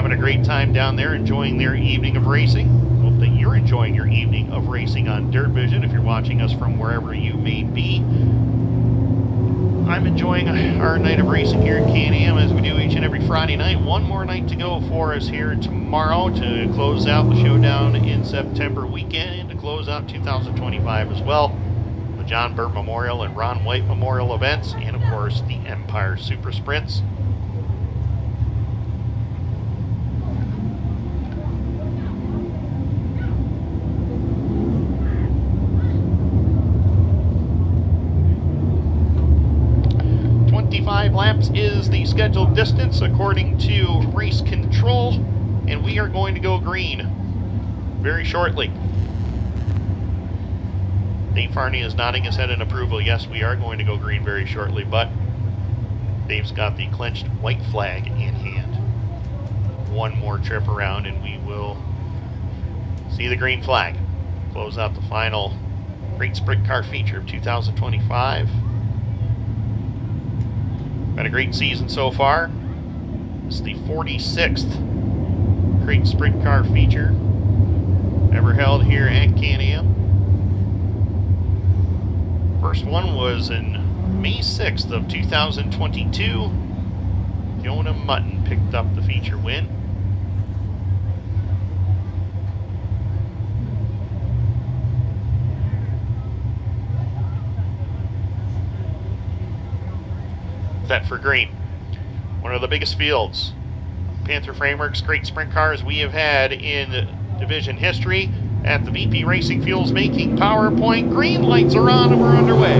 having a great time down there, enjoying their evening of racing. Hope that you're enjoying your evening of racing on Dirt Vision if you're watching us from wherever you may be. I'm enjoying our night of racing here at Can-Am as we do each and every Friday night. One more night to go for us here tomorrow to close out the showdown in September weekend and to close out 2025 as well. The John Burt Memorial and Ron White Memorial events, and of course the Empire Super Sprints. Laps is the scheduled distance according to race control, and we are going to go green very shortly. Dave Farney is nodding his head in approval. Yes, we are going to go green very shortly, but Dave's got the clenched white flag in hand. One more trip around and we will see the green flag. Close out the final Great Sprint Car feature of 2025. Been a great season so far. This is the 46th Great Sprint Car feature ever held here at Can-Am. First one was in May 6th of 2022. Jonah Mutton picked up the feature win. Set for green. One of the biggest fields, Panther Frameworx Great Sprint Cars we have had in division history at the VP Racing Fuels Making PowerPoint. Green lights are on and we're underway.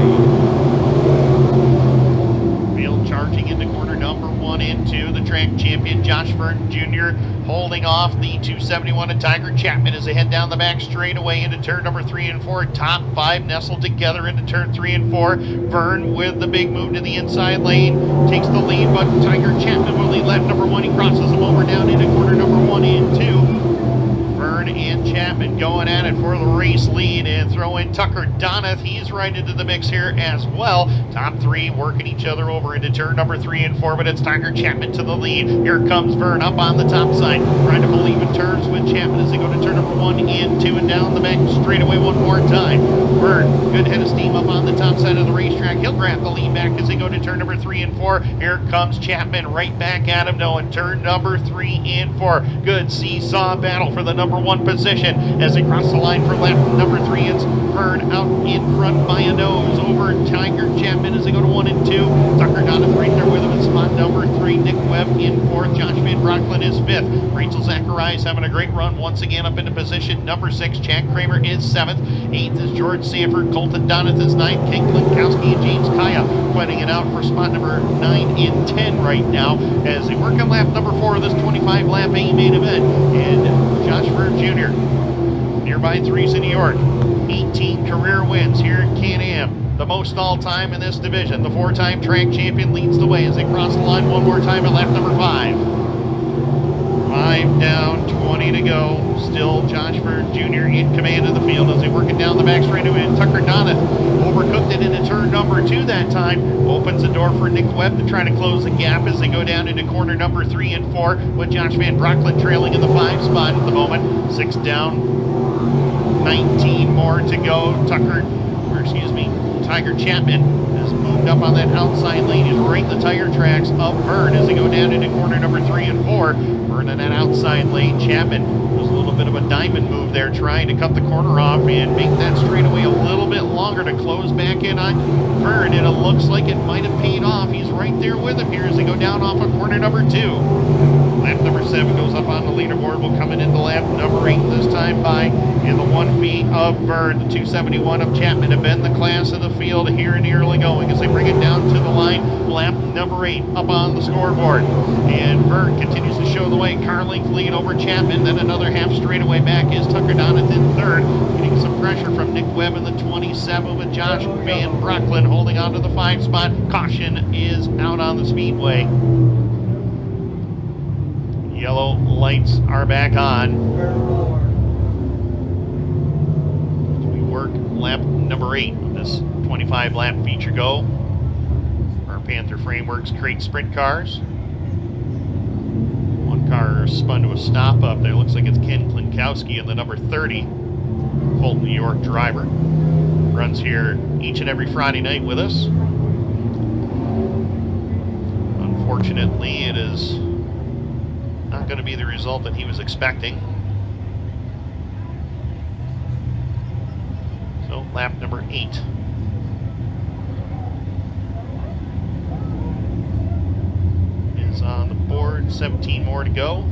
Field charging into corner number 1 and 2. The track champion Josh Verne Jr. holding off the 271 of Tiger Chapman as they head down the back straightaway into turn number 3 and 4. Top 5 nestled together into turn 3 and 4. Verne with the big move to the inside lane takes the lead, but Tiger Chapman will lead lap number 1. He crosses him over down into corner number 1 and 2. Verne and Chapman going at it for the race lead, and throw in Tucker Donnath. He's right into the mix here as well. Top 3 working each other over into turn number 3 and 4, but it's Tiger Chapman to the lead. Here comes Verne up on the top side, trying to pull even turns with Chapman as they go to turn number 1 and 2 and down the back straightaway one more time. Verne, good head of steam up on the top side of the racetrack. He'll grab the lead back as they go to turn number 3 and 4. Here comes Chapman right back at him now in turn number 3 and 4. Good seesaw battle for the number 1 position as they cross the line for lap number 3. It's Verne out in front by a nose over Tiger Chapman as they go to 1 and 2. Tucker Donnath right there with him in spot number 3. Nick Webb in 4th. Josh Vanbrocklin is 5th. Rachel Zacharias having a great run once again up into position number 6. Chad Kramer is 7th. 8th is George Sanford. Colton Donnath is 9th. Ken Klinkowsky and James Kiah fighting it out for spot number 9 and 10 right now as they work on lap number 4 of this 25 lap A main event. And Josh Verne Jr. nearby Teresa, New York. 18 career wins here at Can-Am. The most all-time in this division. The 4-time track champion leads the way as they cross the line one more time at lap number 5. 5 down, 20 to go. Still Josh Verne Jr. in command of the field as they work it down the back straightaway. And Tucker Donnath overcooked it into turn number 2 that time. Opens the door for Nick Webb to try to close the gap as they go down into corner number 3 and 4 with Josh Vanbrocklin trailing in the 5 spot at the moment. 6 down, 19 more to go. Tiger Chapman has moved up on that outside lane. He's right in the tire tracks of Verne as they go down into corner number 3 and 4. Verne in that outside lane. Chapman was a little bit of a diamond move there, trying to cut the corner off and make that straightaway a little bit longer to close back in on Verne, and it looks like it might have paid off. He's right there with him here as they go down off of corner number 2. Lap number 7 goes up on the leaderboard. We'll come into lap number 8 this time by in the 1 feet of Verne. The 271 of Chapman have been the class of the field here in the early going as they bring it down to the line. Lap number 8 up on the scoreboard. And Verne continues to show the way. Car length lead over Chapman. Then another half straightaway back is Tucker Donnath in 3rd. Getting some pressure from Nick Webb in the 27 with Josh Vanbrocklin holding on to the 5 spot. Caution is out on the Speedway. Yellow lights are back on. We work lap number 8 of this 25 lap feature go. Our Panther Frameworx Great Sprint Cars. One car corner, spun to a stop up there. Looks like it's Ken Klinkowsky in the number 30 Fulton, New York driver. Runs here each and every Friday night with us. Unfortunately, it is not going to be the result that he was expecting. So, lap number 8. Is on the board, 17 more to go.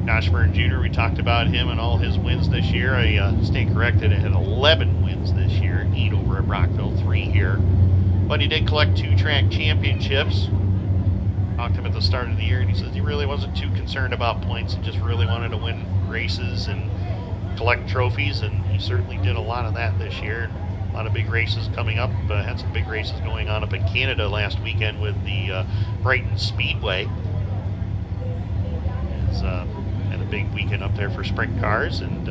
Josh Verne Jr., we talked about him and all his wins this year. I stand corrected, it had 11 wins this year, 8 over at Brockville, 3 here. But he did collect 2 track championships. Talked to him at the start of the year, and he says he really wasn't too concerned about points. He just really wanted to win races and collect trophies, and he certainly did a lot of that this year. A lot of big races coming up. Had some big races going on up in Canada last weekend with the Brighton Speedway. Had a big weekend up there for sprint cars, and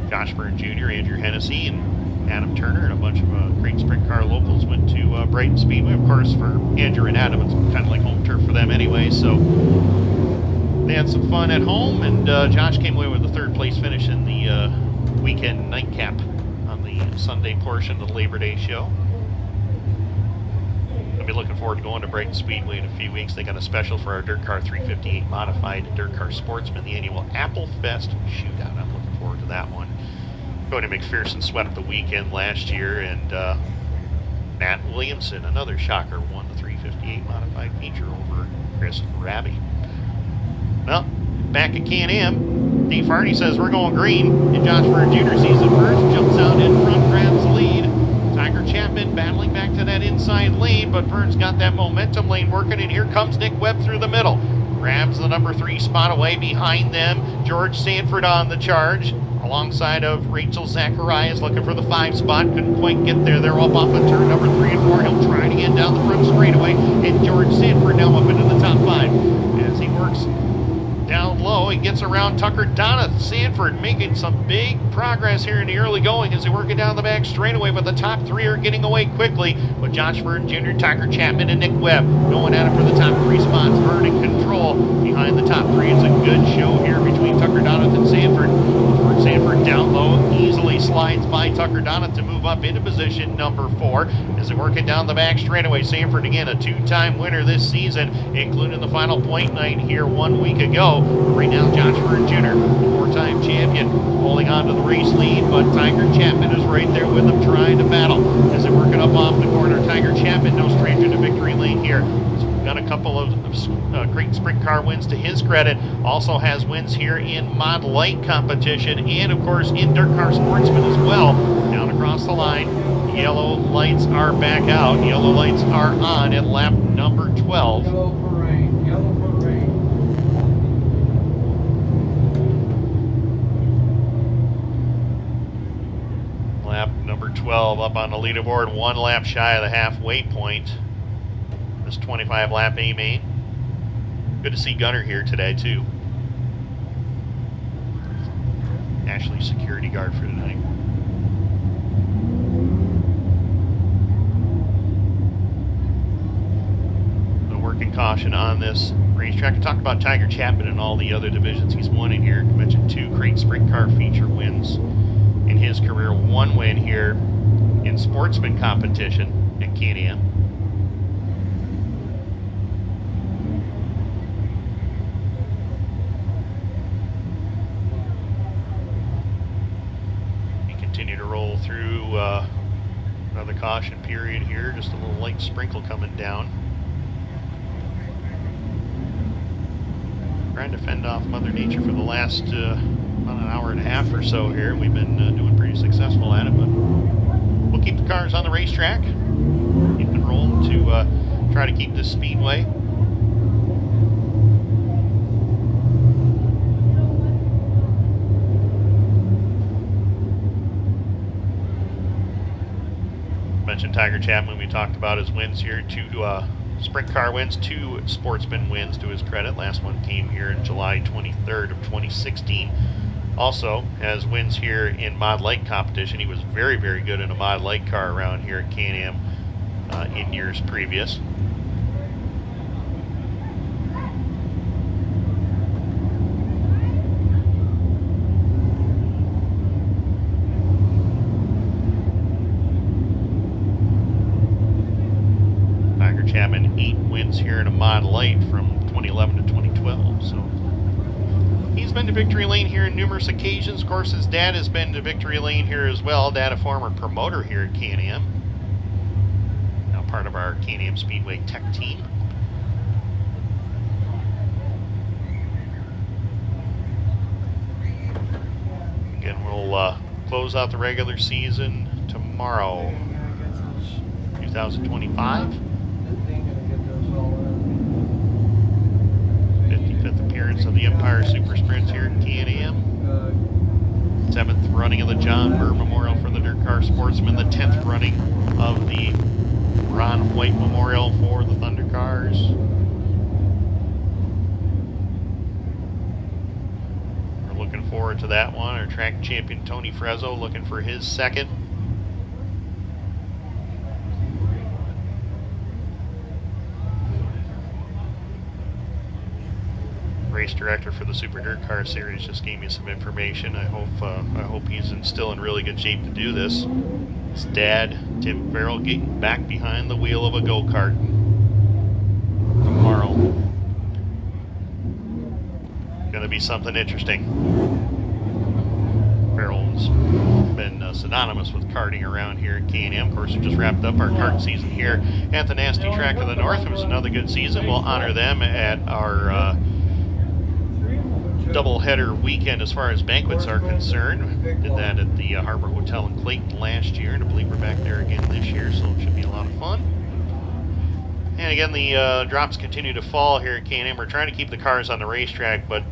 Josh Verne Jr., Andrew Hennessy, and Adam Turner, and a bunch of great sprint car locals went to Brighton Speedway. Of course, for Andrew and Adam, it's kind of like home turf for them anyway, so they had some fun at home, and Josh came away with a 3rd place finish in the weekend nightcap on the Sunday portion of the Labor Day show. I'll be looking forward to going to Brighton Speedway in a few weeks. They got a special for our Dirt Car 358 Modified Dirt Car Sportsman, the annual Apple Fest Shootout. I'm looking forward to that one. Cody McPherson swept the weekend last year, and Matt Williamson, another shocker, won the 358 Modified feature over Chris Raby. Well, back at Can-Am, Dave Hardy says we're going green, and Josh Verne Jr. sees it first, jumps out in front, grabs the lead. Tiger Chapman battling back to that inside lane, but Verne's got that momentum lane working, and here comes Nick Webb through the middle. Grabs the number 3 spot away. Behind them, George Sanford on the charge, alongside of Rachel Zacharias looking for the 5 spot. Couldn't quite get there. They're up off of turn number 3 and 4. He'll try it again down the front straightaway, and George Sanford now up into the top 5 as he works down low. He gets around Tucker Donnath. Sanford making some big progress here in the early going as they work it down the back straightaway, but the top 3 are getting away quickly with Josh Verne Jr., Tiger Chapman, and Nick Webb going at it for the top 3 spots. Verne in control behind the top 3. It's a good show here between Tucker Donnath and Sanford. Sanford down low, easily slides by Tucker Donnath to move up into position number 4 as they work it down the back straightaway. Sanford, again, a 2-time winner this season, including the final point night here 1 week ago. Right now, Josh Verne Jr., 4-time champion, holding on to the race lead, but Tiger Chapman is right there with him trying to battle as they work it up off the corner. Tiger Chapman, no stranger to victory lane here. Got a couple of great sprint car wins to his credit. Also has wins here in Mod Light competition and, of course, in Dirt Car Sportsman as well. Down across the line, yellow lights are back out. Yellow lights are on at lap number 12. Yellow parade. Yellow parade. Lap number 12 up on the leaderboard, 1 lap shy of the halfway point. This 25 lap A main. Good to see Gunner here today too. Ashley security guard for tonight. The working caution on this racetrack. I talked about Tiger Chapman and all the other divisions he's won in here. I mentioned 2 great sprint car feature wins in his career. 1 win here in sportsman competition at Can-Am. Continue to roll through another caution period here. Just a little light sprinkle coming down. Trying to fend off Mother Nature for the last about an hour and a half or so here. We've been doing pretty successful at it, but we'll keep the cars on the racetrack. Keep it rolling to try to keep this speedway. Mentioned Tiger Chapman. We talked about his wins here. 2 sprint car wins, 2 sportsman wins to his credit. Last one came here in July 23rd of 2016. Also has wins here in Mod Light competition. He was very, very good in a Mod Light car around here at Can-Am in years previous. here in a Model 8 from 2011 to 2012. So he's been to victory lane here on numerous occasions. Of course, his dad has been to victory lane here as well. Dad, a former promoter here at Can-Am. Now part of our Can-Am Speedway tech team. Again, we'll close out the regular season tomorrow, 2025. 55th appearance of the Empire Super Sprints here at Can-Am. 7th running of the John Burr Memorial for the Dirt Car Sportsman. The 10th running of the Ron White Memorial for the Thunder Cars. We're looking forward to that one. Our track champion Tony Frezzo looking for his second. Race director for the Super Dirt Car Series just gave me some information. I hope he's still in really good shape to do this. His dad, Tim Farrell, getting back behind the wheel of a go-kart tomorrow. Gonna be something interesting. Farrell's been synonymous with karting around here at Can-Am. Of course, we just wrapped up our kart season here at the Nasty Track of the North. It was another good season. We'll honor them at our double-header weekend as far as banquets are concerned. Did that at the Harbor Hotel in Clayton last year, and I believe we're back there again this year, so it should be a lot of fun. And again, the drops continue to fall here at Can-Am. We're trying to keep the cars on the racetrack, but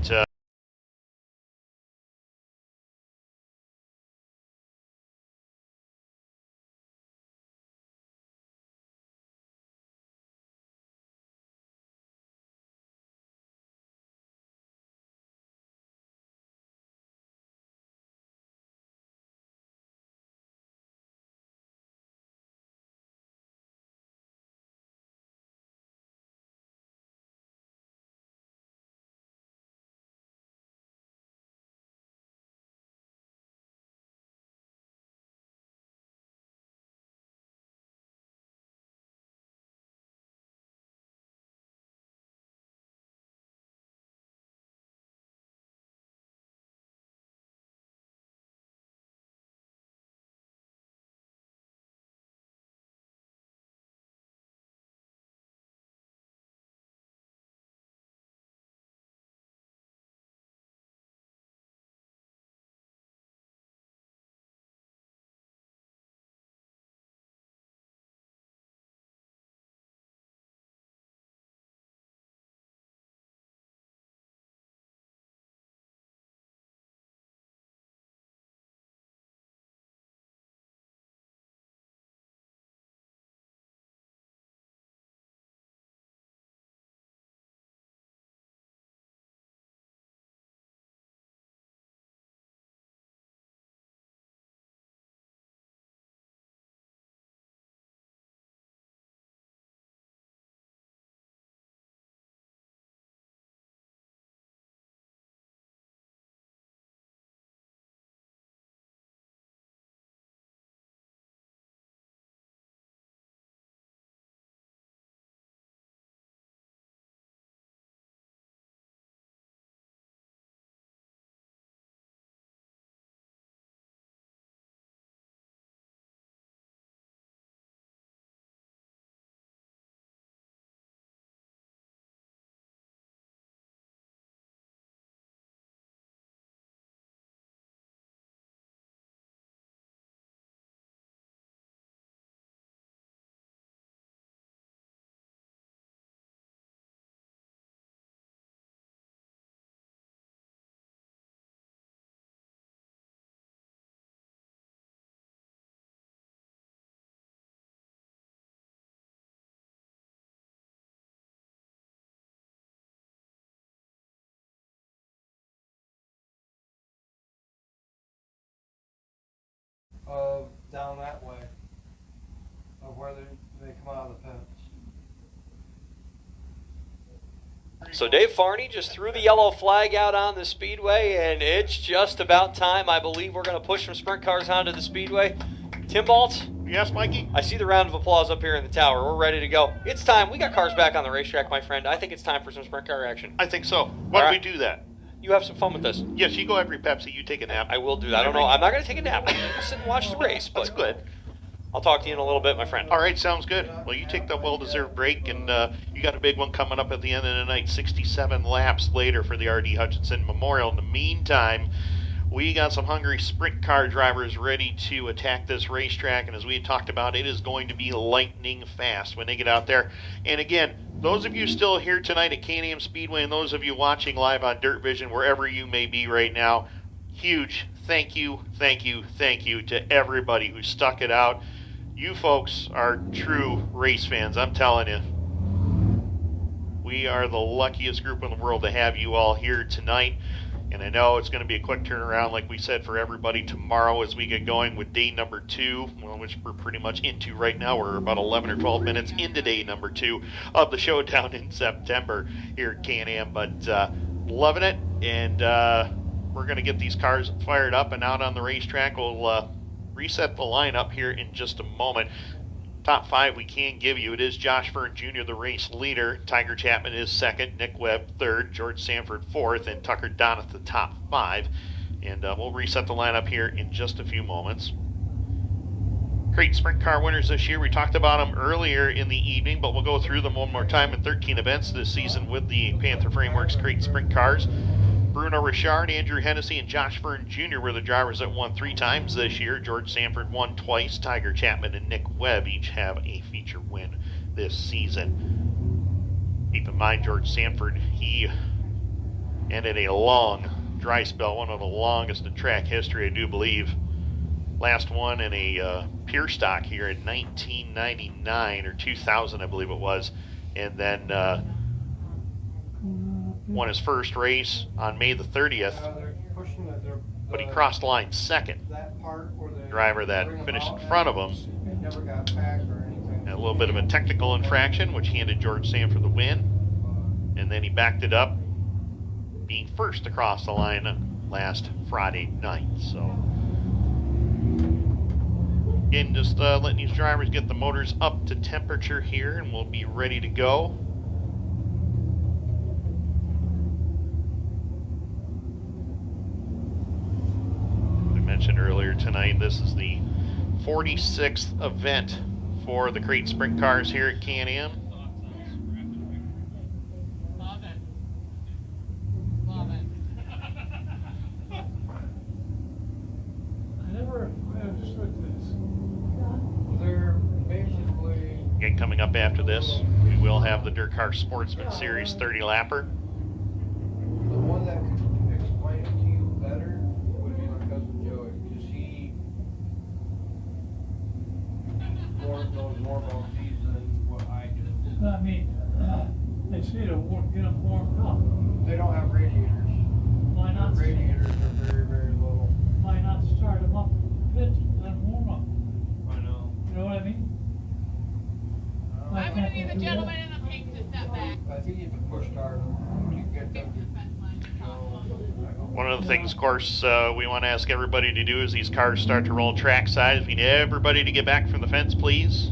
down that way of where they come out of the pits. So Dave Farney just threw the yellow flag out on the Speedway, and it's just about time. I believe we're going to push some sprint cars onto the Speedway. Tim Baltz, Yes, Mikey? I see the round of applause up here in the tower. We're ready to go. It's time. We got cars back on the racetrack, my friend. I think it's time for some sprint car action. I think so. Why don't we do that? You have some fun with this. Yes, you go have your Pepsi. You take a nap. I will do that. I don't know. I'm not going to take a nap. I'm going to sit and watch the race. But That's good. I'll talk to you in a little bit, my friend. All right, sounds good. Well, you take the well-deserved break, and you got a big one coming up at the end of the night, 67 laps later for the R.D. Hutchinson Memorial. In the meantime, we got some hungry sprint car drivers ready to attack this racetrack, and as we had talked about, it is going to be lightning fast when they get out there. And again, those of you still here tonight at Can-Am Speedway, and those of you watching live on Dirt Vision, wherever you may be right now, huge thank you to everybody who stuck it out. You folks are true race fans, I'm telling you. We are the luckiest group in the world to have you all here tonight. And I know it's going to be a quick turnaround, like we said, for everybody tomorrow as we get going with day number 2, which we're pretty much into right now. We're about 11 or 12 minutes into day number 2 of the showdown in September here at Can-Am. But loving it, and we're going to get these cars fired up and out on the racetrack. We'll reset the lineup here in just a moment. Top 5 we can give you. It is Josh Verne Jr., the race leader. Tiger Chapman is second. Nick Webb third. George Sanford fourth. And Tucker Donnath the top 5. And we'll reset the lineup here in just a few moments. Great sprint car winners this year. We talked about them earlier in the evening, but we'll go through them one more time in 13 events this season with the Panther Frameworx Crate Sprint Cars. Bruno Richard, Andrew Hennessy, and Josh Verne Jr. were the drivers that won 3 times this year. George Sanford won twice. Tiger Chapman and Nick Webb each have a feature win this season. Keep in mind, George Sanford, he ended a long dry spell, one of the longest in track history, I do believe. Last one in a pure stock here in 1999 or 2000, I believe it was. And then won his first race on May the 30th, but he crossed line second. The driver that finished in front of him had a little bit of a technical infraction, which handed George Sanford the win, and then he backed it up, being first across the line last Friday night. So again, just letting these drivers get the motors up to temperature here, and we'll be ready to go. Mentioned earlier tonight, this is the 46th event for the Crate Sprint Cars here at Can-Am. Love it. I never understood this. They're basically... Again, coming up after this, we will have the Dirt Car Sportsman Series 30 lapper. The one that could explain it to you better would be my cousin Joey, because he knows more about these than what I do. I mean, they say to get them warmed up. They don't have radiators. Why not? The radiators are very, very low. Why not start them up in the pits and then warm up? I know. You know what I mean? Why I'm gonna can't be they the do gentleman that? in the pink to step back. I think you can push start to get them Fix the fence line. One of the things, of course, we want to ask everybody to do as these cars start to roll trackside. We need everybody to get back from the fence, please.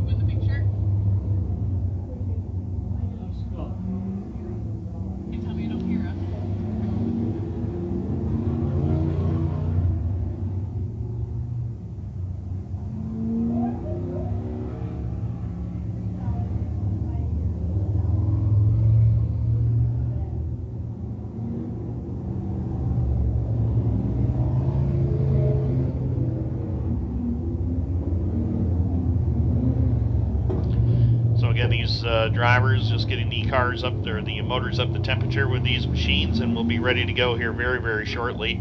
With the pink shirt. Let's go. You tell me you don't hear us. So again, these drivers just getting the cars up there, the motors up to temperature with these machines, and we'll be ready to go here very, very shortly.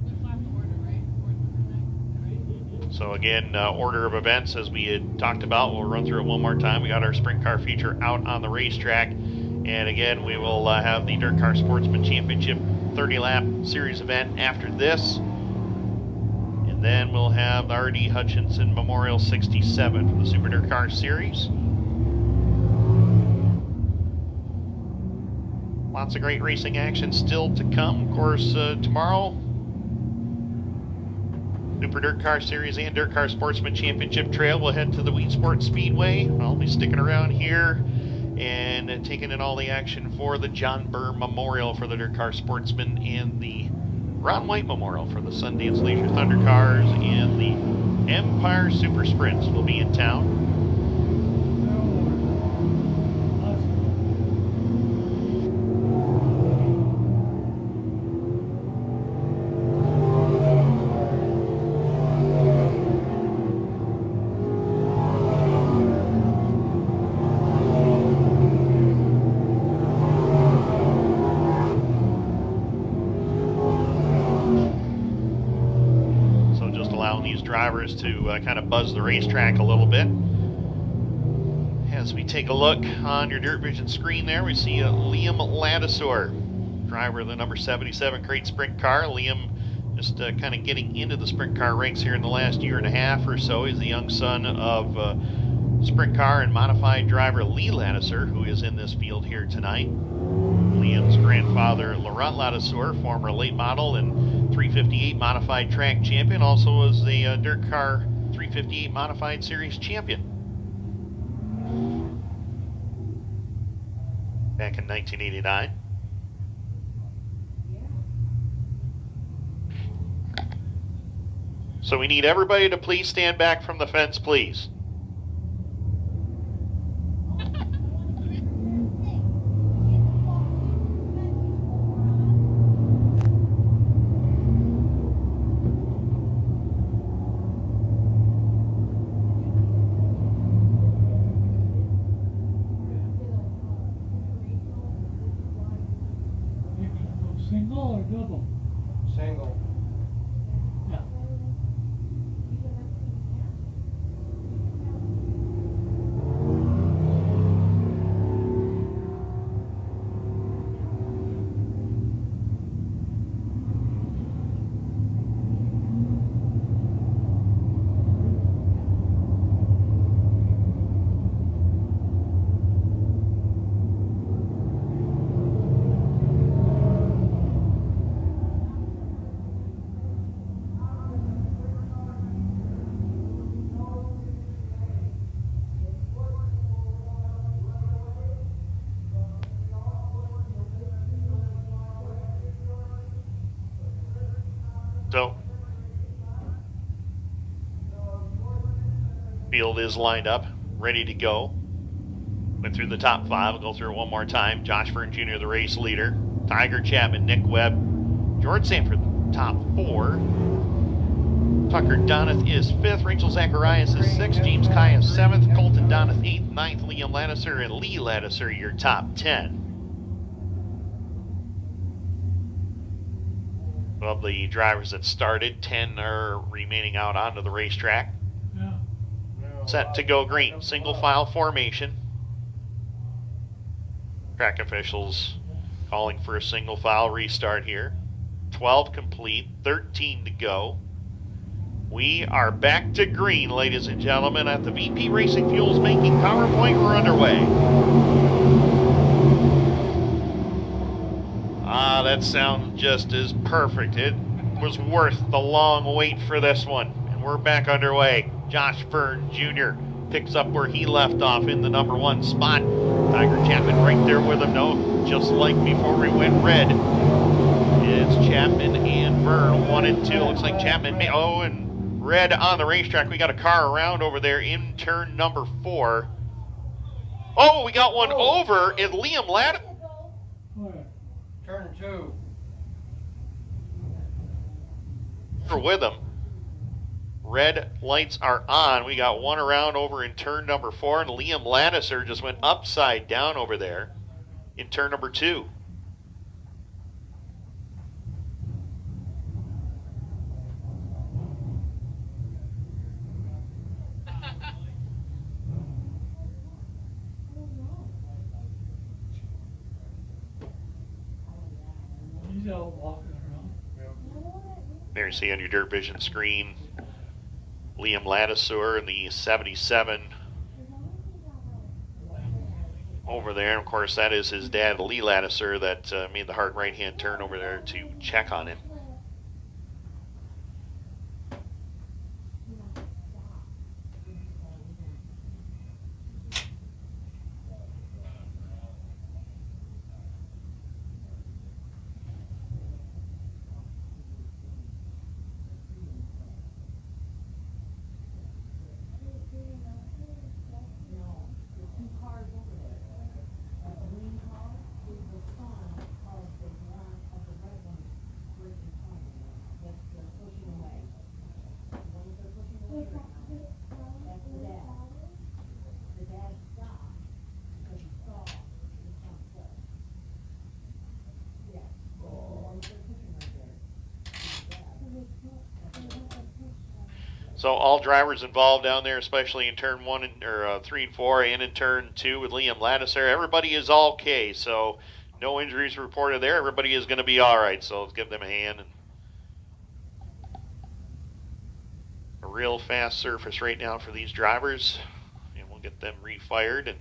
Just left the order, right? Right? So again, order of events, as we had talked about, we'll run through it one more time. We got our sprint car feature out on the racetrack. And again, we will have the Dirt Car Sportsman Championship 30-lap series event after this. And then we'll have the R.D. Hutchinson Memorial 67 for the Super Dirt Car Series. Lots of great racing action still to come. Of course, tomorrow, Super Dirt Car Series and Dirt Car Sportsman Championship Trail. We'll head to the Wheat Sport Speedway. I'll be sticking around here and taking in all the action for the John Burr Memorial for the Dirt Car Sportsman and the Ron White Memorial for the Sundance Leisure Thunder Cars, and the Empire Super Sprints will be in town. Drivers to kind of buzz the racetrack a little bit. As we take a look on your Dirt Vision screen there, we see Liam Ladouceur, driver of the number 77 Crate Sprint car. Liam just kind of getting into the sprint car ranks here in the last year and a half or so. He's the young son of sprint car and modified driver Lee Ladouceur, who is in this field here tonight. Liam's grandfather, Laurent Ladouceur, former late model and 358 modified track champion, also was the Dirt Car 358 modified series champion back in 1989. So we need everybody to please stand back from the fence, please. Single or double? Single. Yeah. So, field is lined up, ready to go. Went through the top five. We'll go through it one more time. Josh Verne Jr., the race leader. Tiger Chapman, Nick Webb, George Sanford, top four. Tucker Donnath is fifth. Rachel Zacharias is sixth. James Kiah seventh. Colton Donnath eighth. Ninth. Liam Ladouceur and Lee Ladouceur, your top 10. Of the drivers that started, 10 are remaining out onto the racetrack. Yeah. Set to go green. Single file formation. Track officials calling for a single file restart here. 12 complete, 13 to go. We are back to green, ladies and gentlemen, at the VP Racing Fuels making PowerPoint. We're underway. Ah, that sounds just as perfect. It was worth the long wait for this one. And we're back underway. Josh Verne Jr. picks up where he left off in the number one spot. Tiger Chapman right there with him. No, just like before we went red. It's Chapman and Verne, 1 and 2. Looks like Chapman may, and red on the racetrack. We got a car around over there in turn number 4. Oh, we got one over at Liam Ladouceur. Turn 2. With him. Red lights are on. We got one around over in turn number 4, and Liam Ladouceur just went upside down over there in turn number 2. He's out walking around. There you see on your Dirt Vision screen, Liam Ladouceur in the 77 over there. And of course, that is his dad, Lee Ladouceur, that made the hard right-hand turn over there to check on him. So all drivers involved down there, especially in turn 1 and 3 and 4, and in turn 2 with Liam Ladouceur, everybody is all okay. So no injuries reported there. Everybody is going to be all right. So let's give them a hand. And a real fast surface right now for these drivers, and we'll get them refired. And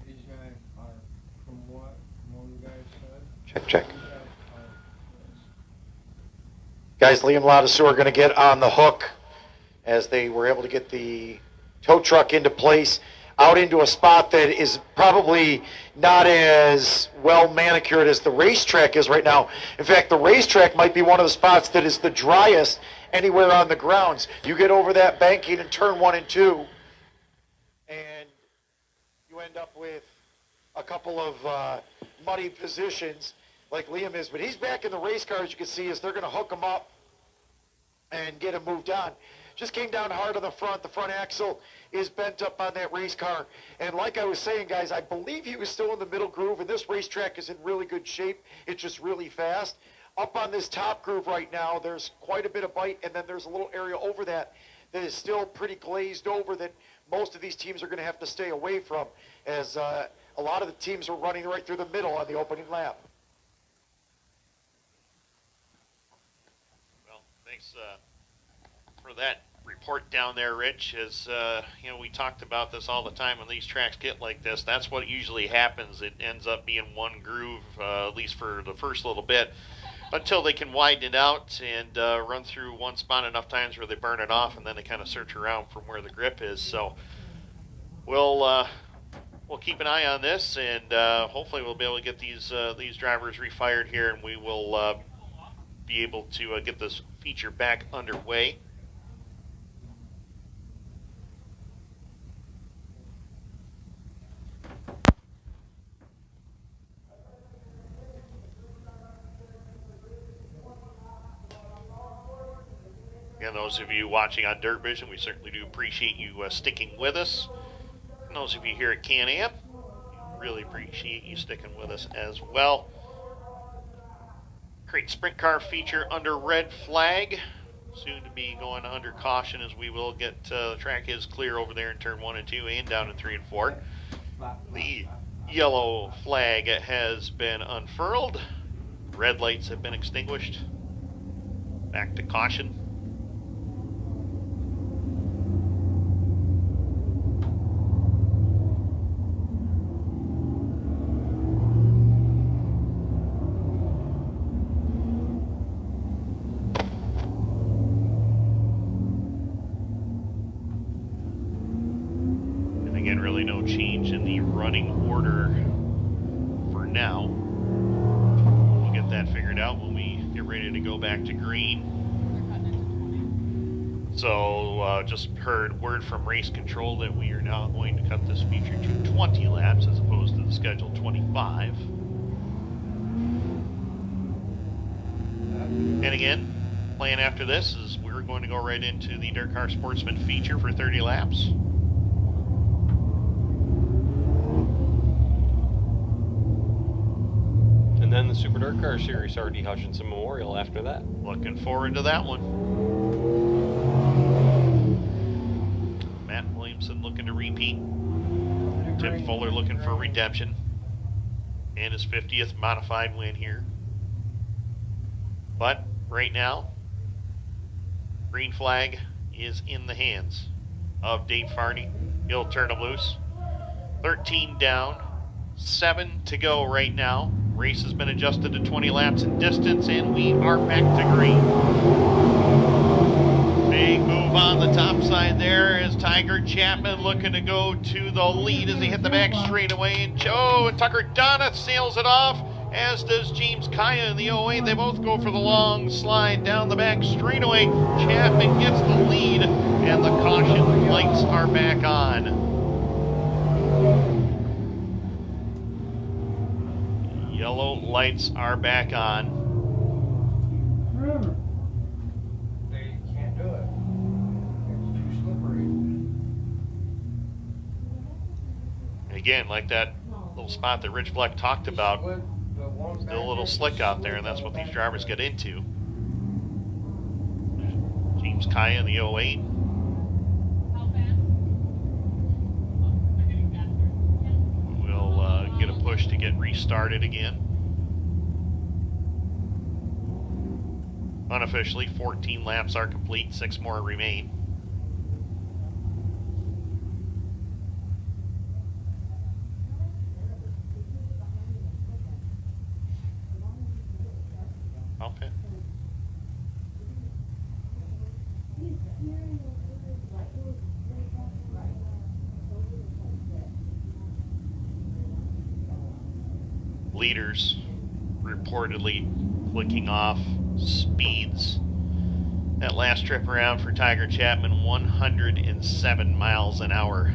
These guys are, from what one of the guys said, Check, check. these guys are Guys, Liam Ladouceur are going to get on the hook as they were able to get the tow truck into place, out into a spot that is probably not as well manicured as the racetrack is right now. In fact, the racetrack might be one of the spots that is the driest anywhere on the grounds. You get over that banking in turn 1 and 2, and you end up with a couple of muddy positions like Liam is, but he's back in the race car, as you can see, as they're going to hook him up and get him moved on. Just came down hard on the front. The front axle is bent up on that race car. And like I was saying, guys, I believe he was still in the middle groove, and this racetrack is in really good shape. It's just really fast. Up on this top groove right now, there's quite a bit of bite, and then there's a little area over that is still pretty glazed over that most of these teams are going to have to stay away from, as a lot of the teams are running right through the middle on the opening lap. well, thanks for that report down there, Rich. As you know, we talked about this all the time. When these tracks get like this, that's what usually happens. It ends up being one groove, at least for the first little bit, until they can widen it out and run through one spot enough times where they burn it off, and then they kind of search around from where the grip is. So we'll keep an eye on this, and hopefully we'll be able to get these drivers refired here, and we will be able to get this feature back underway. And those of you watching on Dirt Vision, we certainly do appreciate you sticking with us. And those of you here at Can-Am, really appreciate you sticking with us as well. Great sprint car feature under red flag. Soon to be going under caution, as we will get the track is clear over there in turn 1 and 2 and down in 3 and 4. The yellow flag has been unfurled. Red lights have been extinguished. Back to caution. Really no change in the running order for now. We'll get that figured out when we get ready to go back to green. They're cutting into 20. So just heard word from race control that we are now going to cut this feature to 20 laps as opposed to the scheduled 25. And again, plan after this is we're going to go right into the Dirt Car Sportsman feature for 30 laps. And then the Super Dirt Car Series R.D. Hutchinson Memorial after that. Looking forward to that one. Matt Williamson looking to repeat. Tim Fuller looking for redemption. And his 50th modified win here. But right now, green flag is in the hands of Dave Farney. He'll turn him loose. 13 down, 7 to go right now. Race has been adjusted to 20 laps in distance, and we are back to green. Big move move on the top side there as Tiger Chapman looking to go to the lead as he hit the back straightaway. And Tucker Donnath sails it off, as does James Kiah in the 08. They both go for the long slide down the back straightaway. Chapman gets the lead, and the caution lights are back on. Yellow lights are back on. They can't do it. It's too slippery. Again, like that little spot that Rich Fleck talked about, still a little slick out there, and that's what these drivers get into. James Kiah in the 08. We'll get a push to get restarted again. Unofficially, 14 laps are complete, 6 more remain. Okay. Leaders reportedly clicking off speeds. That last trip around for Tiger Chapman, 107 miles an hour.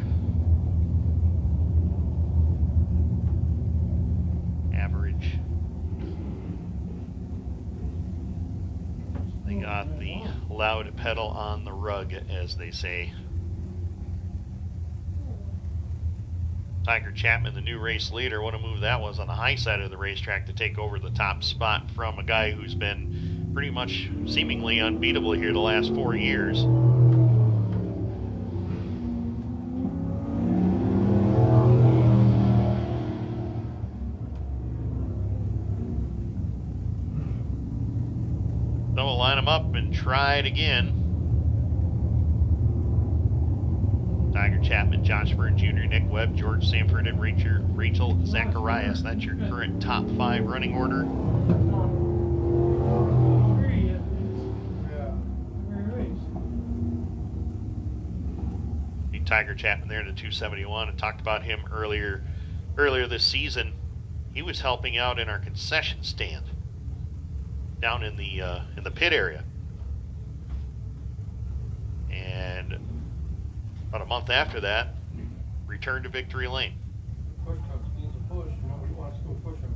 Average. They got the loud pedal on the rug, as they say. Tiger Chapman, the new race leader, what a move that was on the high side of the racetrack to take over the top spot from a guy who's been pretty much seemingly unbeatable here the last 4 years. So we'll line them up and try it again. Tiger Chapman, Josh Verne Jr., Nick Webb, George Sanford, and Rachel Zacharias. That's your current top 5 running order. Tiger Chapman there in the 271, and talked about him earlier this season. He was helping out in our concession stand down in the pit area, and about a month after that, returned to victory lane. Push comes, needs a push. Nobody wants to go push him.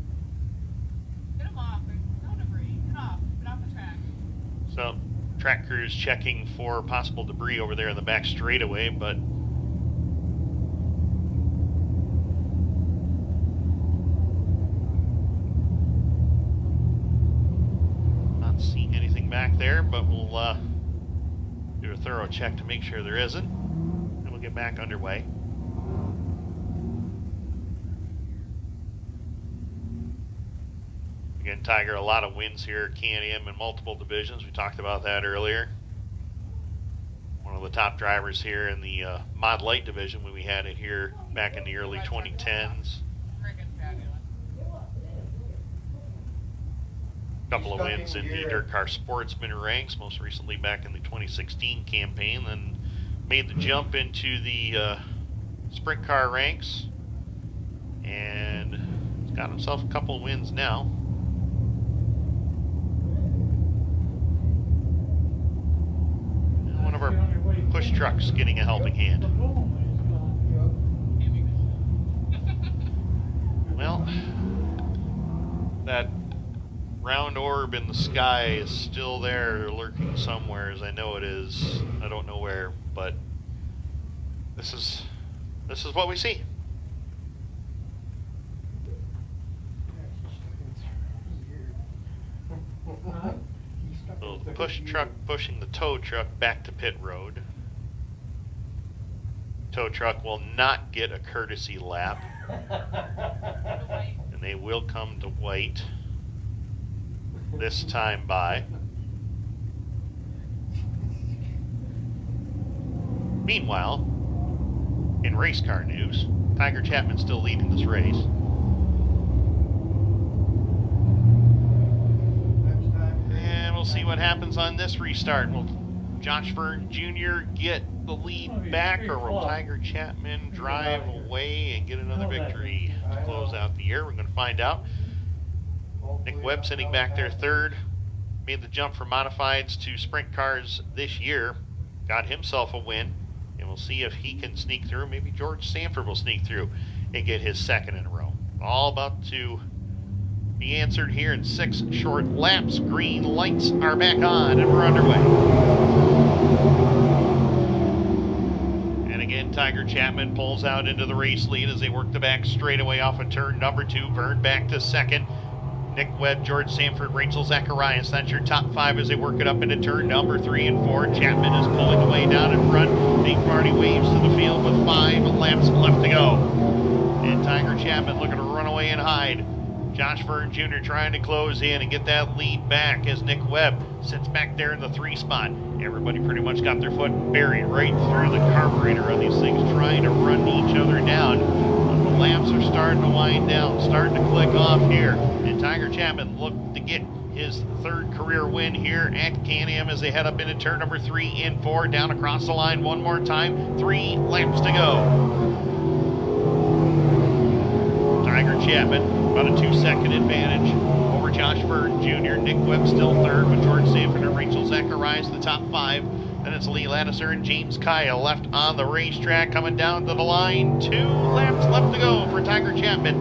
Get him off. No debris. Get off. Get off the track. So, track crews checking for possible debris over there in the back straightaway, but not seeing anything back there, but we'll do a thorough check to make sure there isn't, and we'll get back underway. Again, Tiger, a lot of wins here at Can-Am in multiple divisions. We talked about that earlier. One of the top drivers here in the Mod Light division when we had it here back in the early 2010s. Friggin' fabulous. A couple of wins in the Dirt Car Sportsman ranks, most recently back in the 2016 campaign, then made the jump into the Sprint Car ranks, and got himself a couple of wins now. One of our push trucks getting a helping hand. Well, that round orb in the sky is still there, lurking somewhere, as I know it is. I don't know where, but this is what we see. So the push truck pushing the tow truck back to pit road. Tow truck will not get a courtesy lap, and they will come to white this time by. Meanwhile, in race car news, Tiger Chapman still leading this race. And we'll see what happens on this restart. We'll Josh Verne Jr. get the lead back, or will Tiger Chapman drive away and get another victory to close out the year? We're going to find out. Nick Webb sitting back there third, made the jump from modifieds to sprint cars this year, got himself a win, and we'll see if he can sneak through. Maybe George Sanford will sneak through and get his second in a row. All about to be answered here in 6 short laps. Green lights are back on and we're underway. And again, Tiger Chapman pulls out into the race lead as they work the back straightaway off of turn number 2. Verne back to second. Nick Webb, George Sanford, Rachel Zacharias. That's your top 5 as they work it up into turn number 3 and 4. Chapman is pulling away down in front. Nate Marty waves to the field with 5 laps left to go. And Tiger Chapman looking to run away and hide. Josh Verne Jr. trying to close in and get that lead back as Nick Webb sits back there in the 3 spot. Everybody pretty much got their foot buried right through the carburetor on these things, trying to run each other down. The laps are starting to wind down, starting to click off here. And Tiger Chapman looked to get his 3rd career win here at Can-Am as they head up into turn number 3 and 4. Down across the line one more time. 3 laps to go. Tiger Chapman, about a 2-second advantage over Josh Verne Jr. Nick Webb still 3rd with George Sanford and Rachel Zacharias, the top 5. Then it's Lee Ladouceur and James Kiah left on the racetrack, coming down to the line. 2 laps left to go for Tiger Chapman.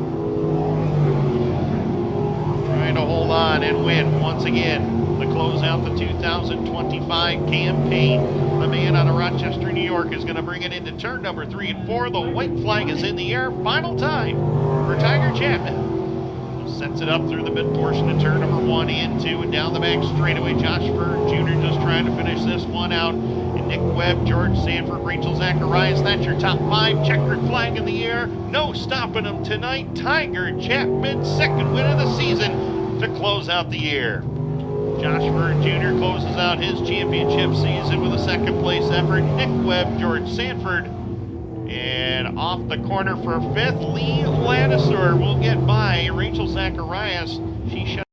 Trying to hold on and win once again to close out the 2025 campaign. The man out of Rochester, New York is going to bring it into turn number 3 and 4. The white flag is in the air. Final time for Tiger Chapman. Sets it up through the mid portion of turn number 1 and 2 and down the back straightaway. Josh Verne Jr. just trying to finish this one out. And Nick Webb, George Sanford, Rachel Zacharias, that's your top 5. Checkered flag in the air. No stopping them tonight. Tiger Chapman, 2nd win of the season to close out the year. Josh Verne Jr. closes out his championship season with a 2nd place effort. Nick Webb, George Sanford, and off the corner for 5th, Lee Ladouceur will get by Rachel Zacharias. She shut